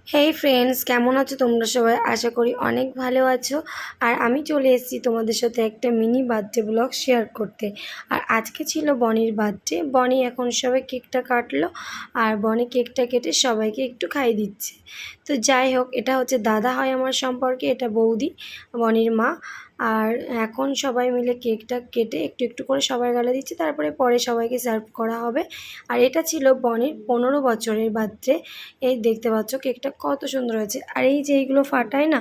হেই friends, কেমন আছো তোমরা সবাই? আশা করি অনেক ভালো আছো। আর আমি চলে এসেছি তোমাদের সাথে একটা মিনি বার্থডে ব্লগ শেয়ার করতে। আর আজকে ছিল বনির বার্থডে। বনি এখন সবাই কেকটা কাটলো, আর বনি কেকটা কেটে সবাইকে একটু খাইয়ে দিচ্ছে। তো যাই হোক, এটা হচ্ছে দাদা হয় আমার সম্পর্কে, এটা বৌদি, বনির মা। আর এখন সবাই মিলে কেকটা কেটে একটু একটু করে সবাই গালে দিচ্ছে, তারপরে পরে সবাইকে সার্ভ করা হবে। আর এটা ছিল বনির 15 বছরের বার্থডে। এই দেখতে পাচ্ছ কেকটা কত সুন্দর হয়েছে। আর এই যে এইগুলো ফাটায় না,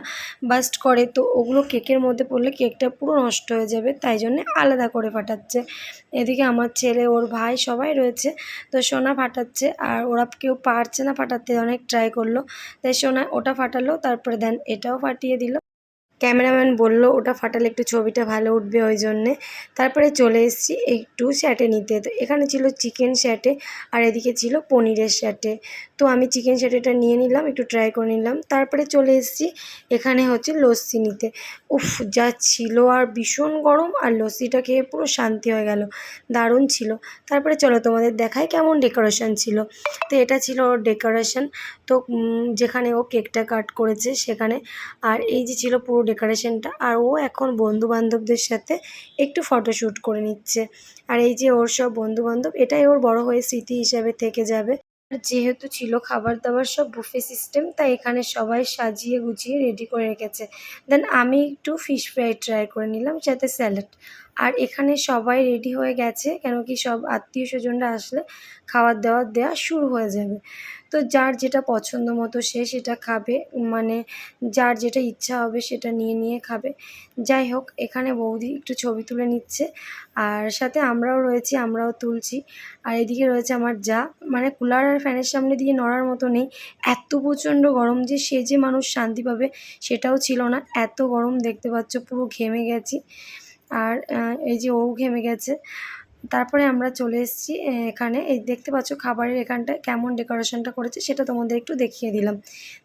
বাস্ট করে, তো ওগুলো কেকের মধ্যে পড়লে কেকটা পুরো নষ্ট হয়ে যাবে, তাই জন্য আলাদা করে ফাটাচ্ছে। এদিকে আমার ছেলে, ওর ভাই সবাই রয়েছে। তো সোনা ফাটাচ্ছে, আর ওরা কেউ পারছে না ফাটাতে, অনেক ট্রাই করলো, তাই সোনা ওটা ফাটালো, তারপরে দেন এটাও ফাটিয়ে দিল। ক্যামেরাম্যান বলল ওটা ফাটালে একটু ছবিটা ভালো উঠবে, ওই জন্যে। তারপরে চলে এসেছি একটু স্যাটে নিতে। তো এখানে ছিল চিকেন স্যাটে, আর এদিকে ছিল পনিরের স্যাটে। তো আমি চিকেন স্যাটেটা নিয়ে নিলাম, একটু ট্রাই করে নিলাম। তারপরে চলে এসেছি এখানে হচ্ছে লস্যি নিতে। উফ, যা ছিল! আর ভীষণ গরম, আর লস্যিটা খেয়ে পুরো শান্তি হয়ে গেল, দারুণ ছিল। তারপরে চলো তোমাদের দেখাই কেমন ডেকোরেশন ছিল। তো এটা ছিল ওর ডেকোরেশন। তো যেখানে ও কেকটা কাট করেছে সেখানে। আর এই যে ছিল পুরো ডেকোরেশনটা। আর ও এখন বন্ধু বান্ধবদের সাথে একটু ফটোশ্যুট করে নিচ্ছে। আর এই যে ওর সব বন্ধু বান্ধব, এটাই ওর বড় হয়ে স্মৃতি হিসাবে থেকে যাবে। আর যেহেতু ছিল খাবার দাবার সব বুফে সিস্টেম, তাই এখানে সবাই সাজিয়ে গুছিয়ে রেডি করে রেখেছে। দেন আমি একটু ফিশ ফ্রাই ট্রাই করে নিলাম, সাথে স্যালাড। আর এখানে সবাই রেডি হয়ে গেছে, কেন কি সব আত্মীয় স্বজনরা আসলে খাবার দাবার দেওয়া শুরু হয়ে যাবে। তো যার যেটা পছন্দ মতো সে সেটা খাবে, মানে যার যেটা ইচ্ছা হবে সেটা নিয়ে নিয়ে খাবে। যাই হোক, এখানে বৌদি একটু ছবি তুলে নিচ্ছে, আর সাথে আমরাও রয়েছি, আমরাও তুলছি। আর এদিকে রয়েছে আমার যা, মানে কুলার আর ফ্যানের সামনে দিয়ে নড়ার মতো নেই, এত প্রচণ্ড গরম যে সে যে মানুষ শান্তি পাবে সেটাও ছিল না, এত গরম। দেখতে পাচ্ছ পুরো ঘেমে গেছি। আর এই যে ও ঘেমে গেছে। তারপরে আমরা চলে এসেছি এখানে। এই দেখতে পাচ্ছ খাবারের এখানটায় কেমন ডেকোরেশনটা করেছে সেটা তোমাদের একটু দেখিয়ে দিলাম।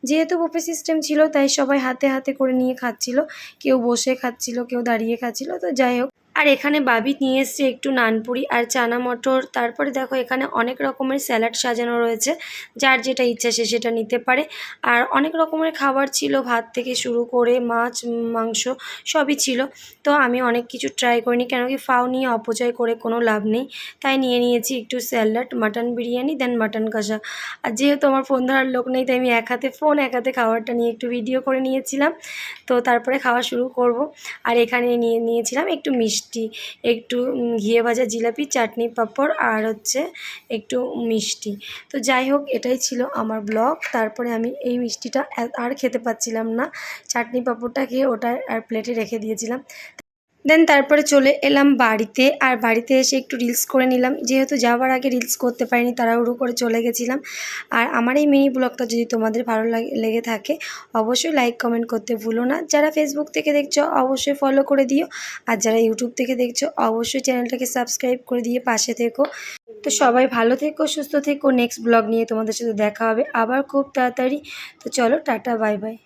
যেহেতু বুফে সিস্টেম ছিল, তাই সবাই হাতে হাতে করে নিয়ে খাচ্ছিল। কেউ বসে খাচ্ছিল, কেউ দাঁড়িয়ে খাচ্ছিল। তো যাই হোক, আর এখানে বাবি নিয়ে এসছে একটু নানপুরি আর চানা মটর। তারপরে দেখো এখানে অনেক রকমের স্যালাড সাজানো রয়েছে, যার যেটা ইচ্ছা সে সেটা নিতে পারে। আর অনেক রকমের খাবার ছিল, ভাত থেকে শুরু করে মাছ, মাংস সবই ছিল। তো আমি অনেক কিছু ট্রাই করিনি, কেন কি ফাও নিয়ে অপচয় করে কোনো লাভ নেই। তাই নিয়ে নিয়েছি একটু স্যালাড, মাটন বিরিয়ানি, দেন মাটন কষা। আর যেহেতু আমার ফোন ধরার লোক নেই, তাই আমি এক হাতে ফোন এক হাতে খাবারটা নিয়ে একটু ভিডিও করে নিয়েছিলাম। তো তারপরে খাওয়া শুরু করব। আর এখানে নিয়েছিলাম একটু মিষ্টি, একটু ঘিয়ে ভাজা জিলাপি, চাটনি পাঁপড়, আর হচ্ছে একটু মিষ্টি। তো যাই হোক, এটাই ছিল আমার ব্লগ। তারপরে আমি এই মিষ্টিটা আর খেতে পাচ্ছিলাম না, চাটনি পাঁপড়টা খেয়ে ওটা আর প্লেটে রেখে দিয়েছিলাম। দেন তারপরে চলে এলাম বাড়িতে। আর বাড়িতে এসে একটু রিলস করে নিলাম, যেহেতু যাওয়ার আগে রিলস করতে পারিনি, তাড়াহুড়ো করে চলে গেছিলাম। আর আমার এই মিনি ব্লগটা যদি তোমাদের ভালো লেগে থাকে, অবশ্যই লাইক কমেন্ট করতে ভুলো না। যারা ফেসবুক থেকে দেখছো অবশ্যই ফলো করে দিও, আর যারা ইউটিউব থেকে দেখছো অবশ্যই চ্যানেলটাকে সাবস্ক্রাইব করে দিয়ে পাশে থেকো। তো সবাই ভালো থেকো, সুস্থ থেকো। নেক্সট ব্লগ নিয়ে তোমাদের সাথে দেখা হবে আবার খুব তাড়াতাড়ি। তো চলো, টাটা, বাই বাই।